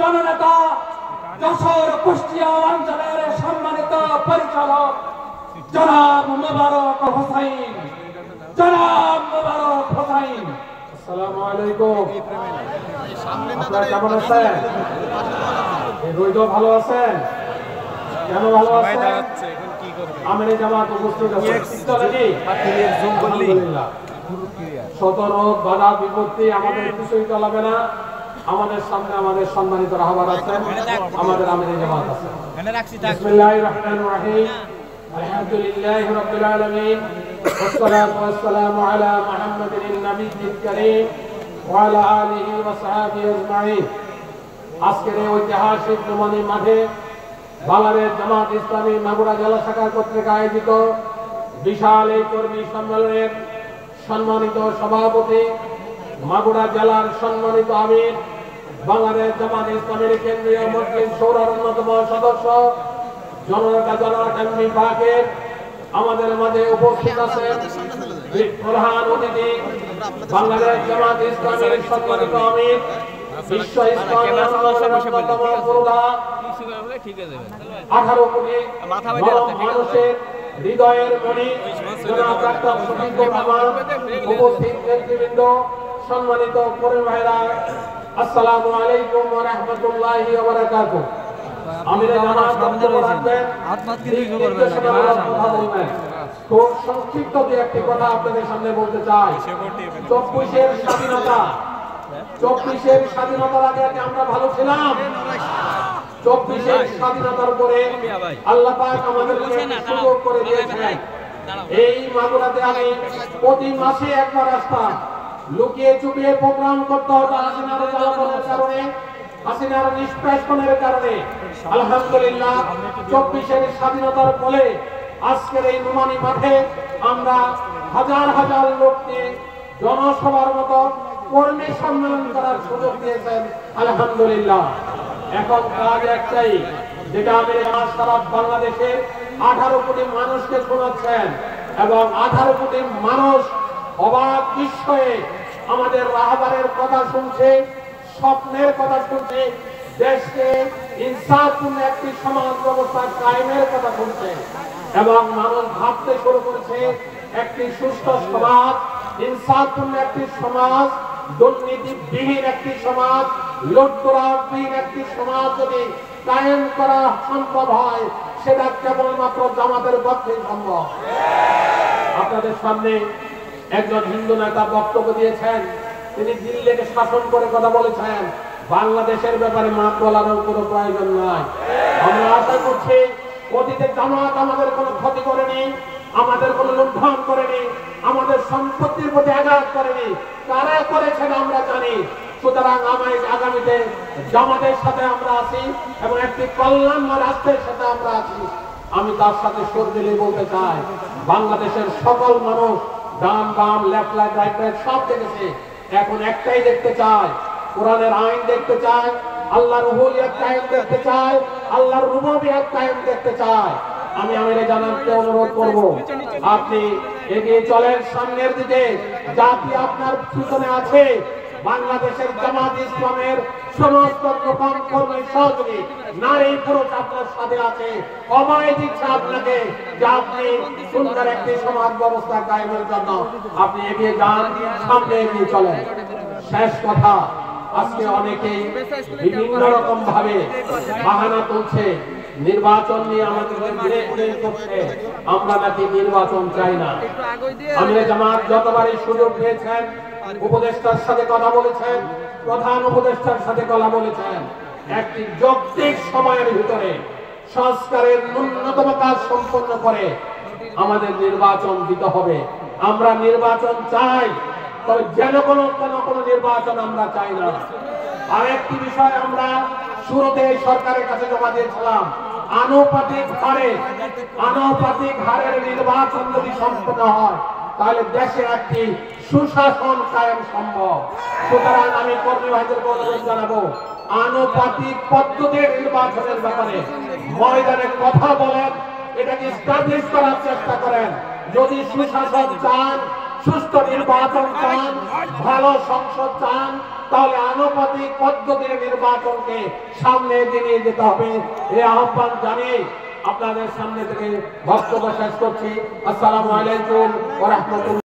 জননেতা, যশোর কুষ্টিয়া অঞ্চলের সম্মানিত পরিচালক জনাব মোবারক হোসাইন। জনাব মোবারক হোসাইন, আসসালামু আলাইকুম। আপনারা কেমন আছেন? ভালো আছেন? কেন ভালো আছেন? আমিরে জামাত উপস্থিত আছেন। শত বাধা বিপত্তি আমাদের কিছুই চলাবে না। আমাদের সামনে আমাদের সম্মানিত রাহবার আছেন, আমাদের আমিরে জামাত আছেন। বিসমিল্লাহির রহমানির রহিম। আলহামদুলিল্লাহি রাব্বিল আলামিন, ওয়াসসালাতু ওয়াসসালামু আলা মুহাম্মাদিন নবিয়্যিল কারীম ওয়া আলা আলিহি ওয়া সাহবিহি আজমাইন। আজকের এই ঐতিহাসিক নোমানী মাঠে বাংলাদেশ জামাত ইসলামী মাগুরা জেলা শাখা কর্তৃক আয়োজিত বিশাল এই কর্মী সম্মেলনের সম্মানিত সভাপতি, মাগুরা জেলার সম্মানিত আমির, বাংলাদেশ জামাত ইসলামীর কেন্দ্রীয় মসজিদ শৌরার অন্যতম সদস্য জননেতা জনাব এমপি পাকের আমাদের মাঝে উপস্থিত আছেন প্রধান অতিথি বাংলাদেশ জামাত ইসলামীর সম্মানিত আমির, বিশ্ব ইসলামী আন্দোলনের অন্যতম পুরোধা, 18 কোটি মানুষের হৃদয়ের মণি জনাব ডাক্তার শফিকুর রহমান, উপস্থিত নেতৃবৃন্দ, সম্মানিত কর্মী ভাইরা, আসসালামু আলাইকুম ওয়া রাহমাতুল্লাহি ওয়া বারাকাতুহু। আমিরে জামাত বক্তব্য রাখবেন, খুব সংক্ষিপ্ত একটি কথা আপনাদের সামনে বলতে চাই। 24-এর স্বাধীনতা, 24-এর স্বাধীনতার আগে আমরা ভালো ছিলাম। 24-এর স্বাধীনতার পরে আল্লাহ পাক আমাদেরকে সুযোগ করে দিয়েছেন। এই মাগুরাতে আমি প্রতি মাসে একবার আসতাম। লুকিয়ে চুপিয়ে প্রোগ্রাম করতে হতো হাসিনার জ্বালাতনের কারণে, হাসিনার নিষ্পেষণের কারণে। আলহামদুলিল্লাহ 24-এর স্বাধীনতার ফলে আজকের এই নোমানী মাঠে আমরা হাজার হাজার লোককে জনসভার মতো কর্মী সম্মেলন করার সুযোগ দিয়েছেন। আলহামদুলিল্লাহ। এখন কাজ একটাই, যেটা আমি সারা বাংলাদেশে 18 কোটি মানুষকে শোনাচ্ছেন এবং 18 কোটি মানুষ অবাক বিস্ময়ে আমাদের রাহবারের কথা শুনছে, স্বপ্নের কথা শুনছে, দেশকে ইনসাফপূর্ণ একটি সমাজ ব্যবস্থা কায়েমের কথা শুনছে এবং মানুষ ভাবতে শুরু করেছে একটি সুস্থ সমাজ, ইনসাফপূর্ণ একটি সমাজ, দুর্নীতিবিহীন একটি সমাজ, লুটতরাজবিহীন একটি সমাজ যদি কায়েম করা সম্ভব হয়, সেটা কেবলমাত্র জামাতের পক্ষে সম্ভব। আপনাদের সামনে একজন হিন্দু নেতা বক্তব্য দিয়েছেন, তিনি দিল্লিকে শাসন করে কথা বলেছেন। বাংলাদেশের ব্যাপারে মাত বলার কোনো প্রয়োজন নাই। আমরা আশা করছি অতীতে জামাত আমাদের কোনো ক্ষতি করেনি, আমাদের কোনো লুণ্ঠন করেনি, আমাদের সম্পত্তির প্রতি আঘাত করেনি। কারা করেছেন আমরা জানি। সুতরাং আগামীতে জামাতের সাথে আমরা আছি এবং একটি কল্যাণময় রাষ্ট্রের সাথে আমরা আছি। আমি তার সাথে সুর দিলে বলতে চাই, বাংলাদেশের সকল মানুষ ডান বাম লেফট রাইট সব দেখেছে। এখন একটাই দেখতে চায়, কোরআনের আইন দেখতে চায়, আল্লাহর উলুহিয়ত কায়েম দেখতে চায়, আল্লাহর রুবুবিয়ত কায়েম দেখতে চায়। আমি আমিরে জামাতকে অনুরোধ করব, আপনি এগিয়ে চলেন সামনের দিকে। জাতি আপনার পিছনে আছে। বাংলাদেশের জামাত ইসলামের সমস্ত প্রধান কর্মী সহযোগী নারী পুরুষ আপনার সাথে আছে। অভয় দিচ্ছে আপনাকে যে আপনি সুন্দর একটি সমাজ ব্যবস্থা কায়েমের জন্য আপনি এগিয়ে যান, সামনে এগিয়ে চলেন। শেষ কথা, আজকে অনেকেই বিভিন্ন রকম ভাবে বাহানা তুলছে, নির্বাচন নিয়ে আমাদের বিরোধ করছে। আমরা নাকি নির্বাচন চাই না। আমিরে জামাত যতবারই সুযোগ পেয়েছেন উপদেষ্টার সাথে কথা বলেছেন, প্রধান উপদেষ্টার সাথে কথা বলেছেন। একটি যৌক্তিক সময়ের ভিতরে সংস্কারের ন্যূনতম কাজ সম্পন্ন করে আমাদের নির্বাচন দিতে হবে। আমরা নির্বাচন চাই, তবে যেন কোনো নির্বাচন আমরা চাই না। আরেকটি বিষয় আমরা শুরুতে সরকারের কাছে জমা দিয়েছিলাম, আনুপাতিক হারের নির্বাচন যদি সম্পন্ন হয় তাহলে দেশে একটি সুশাসন কায়েম সম্ভব। সুতরাং আমি কর্মী ভাইদের অনুরোধ জানাবো, আনুপাতিক পদ্ধতির নির্বাচনের ব্যাপারে ময়দানে কথা বলেন, এটাকে এস্টাবলিশ করার চেষ্টা করেন। যদি সুশাসন চান সুষ্ঠু নির্বাচন চান, ভালো সংসদ চান, তাহলে আনুপাতিক পদ্ধতির নির্বাচনকে সামনে এগিয়ে নিয়ে যেতে হবে। এই আহ্বান জানিয়ে আপনাদের সামনে থেকে বক্তব্য শেষ করছি। আসসালামু আলাইকুম ওয়া রাহমাতুল্লাহ।